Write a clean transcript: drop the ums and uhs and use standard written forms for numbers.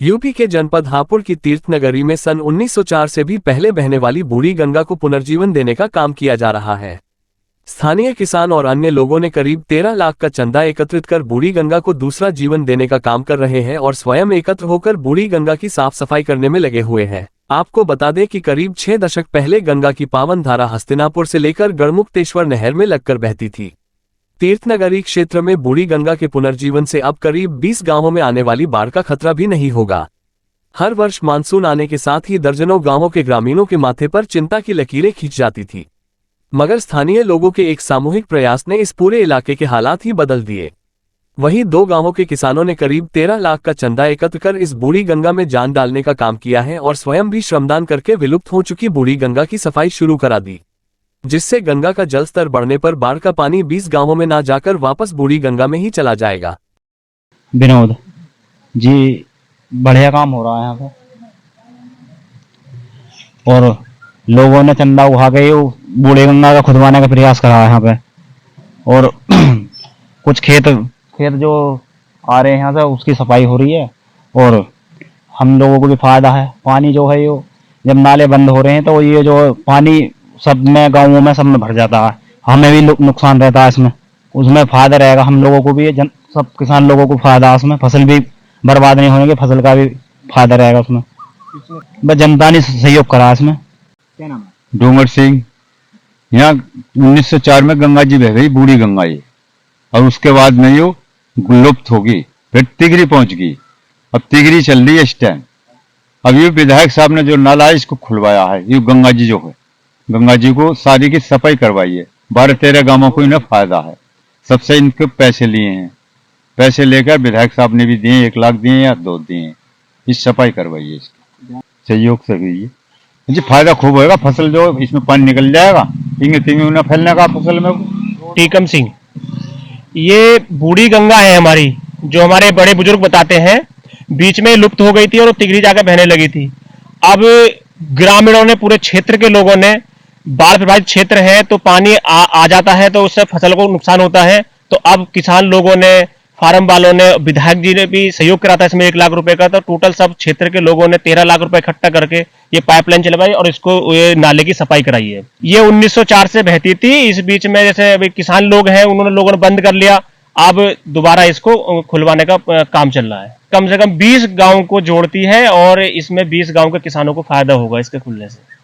UP के जनपद हापुड़ की तीर्थ नगरी में सन 1904 से भी पहले बहने वाली बूढ़ी गंगा को पुनर्जीवन देने का काम किया जा रहा है। स्थानीय किसान और अन्य लोगों ने करीब 13 लाख का चंदा एकत्रित कर बूढ़ी गंगा को दूसरा जीवन देने का काम कर रहे हैं और स्वयं एकत्र होकर बूढ़ी गंगा की साफ सफाई करने में लगे हुए हैं। आपको बता दें कि करीब 6 दशक पहले गंगा की पावन धारा हस्तिनापुर से लेकर गढ़मुक्तेश्वर नहर में लगकर बहती थी। तीर्थनगरी क्षेत्र में बूढ़ी गंगा के पुनर्जीवन से अब करीब 20 गांवों में आने वाली बाढ़ का खतरा भी नहीं होगा। हर वर्ष मानसून आने के साथ ही दर्जनों गांवों के ग्रामीणों के माथे पर चिंता की लकीरें खींच जाती थी, मगर स्थानीय लोगों के एक सामूहिक प्रयास ने इस पूरे इलाके के हालात ही बदल दिए। वहीं 2 गांवों के किसानों ने करीब 13 लाख का चंदा एकत्र कर इस बूढ़ी गंगा में जान डालने का काम किया है और स्वयं भी श्रमदान करके विलुप्त हो चुकी बूढ़ी गंगा की सफाई शुरू करा दी, जिससे गंगा का जल स्तर बढ़ने पर बाढ़ का पानी 20 गांवों में ना जाकर वापस बूढ़ी गंगा में ही चला जाएगा। विनोद जी, बढ़िया काम हो रहा है यहाँ पे और लोगों ने चंदा उठा के बूढ़ी गंगा का खुदवाने का प्रयास करा है यहाँ पे। और कुछ खेत जो आ रहे हैं यहाँ से उसकी सफाई हो रही है और हम लोगों को भी फायदा है। पानी जो है ये जब नाले बंद हो रहे हैं तो ये जो पानी सब में गाँवों में सब में भर जाता है, हमें भी नुकसान रहता है इसमें। उसमें फायदा रहेगा हम लोगों को भी, सब किसान लोगों को फायदा है उसमें, फसल भी बर्बाद नहीं होने की, फसल का भी फायदा रहेगा उसमें। बस जनता ने सहयोग करा इसमें। क्या नाम है? डोंगर सिंह। यहाँ 1904 में गंगा जी बह गई, बूढ़ी गंगा ये, और उसके बाद में ये लुप्त होगी, फिर तिगरी पहुंच गई। अब तिगरी चल रही है इस टाइम। अब ये विधायक साहब ने जो नाला है इसको खुलवाया है, ये गंगा जी जो है, गंगा जी को सारी की सफाई करवाई है। 12-13 गांवों को इन्हें फायदा है। सबसे इनके पैसे लिए हैं, पैसे लेकर विधायक साहब ने भी दिए, 1 लाख दिए या 2 दिए, इस सफाई करवाई है, इसकी सहयोग से हुई है जी। फायदा खूब होगा, फसल जो इसमें पानी निकल जाएगा, तिंगे न फैलने का फसल में। टीकम सिंह, ये बूढ़ी गंगा है हमारी, जो हमारे बड़े बुजुर्ग बताते हैं बीच में लुप्त हो गई थी और तिगरी जाकर बहने लगी थी। अब ग्रामीणों ने, पूरे क्षेत्र के लोगों ने, बाढ़ प्रभावित क्षेत्र है तो पानी आ जाता है तो उससे फसल को नुकसान होता है। तो अब किसान लोगों ने, फार्म वालों ने, विधायक जी ने भी सहयोग करा था इसमें 1 लाख रुपए का। तो टोटल सब क्षेत्र के लोगों ने 13 लाख रुपए इकट्ठा करके ये पाइपलाइन चलवाई और इसको ये नाले की सफाई कराई है। ये 1904 से बहती थी। इस बीच में जैसे अभी किसान लोग हैं, उन्होंने लोगों ने बंद कर लिया, अब दोबारा इसको खुलवाने का काम चल रहा है। कम से कम 20 गांव को जोड़ती है और इसमें 20 गांव के किसानों को फायदा होगा इसके खुलने से।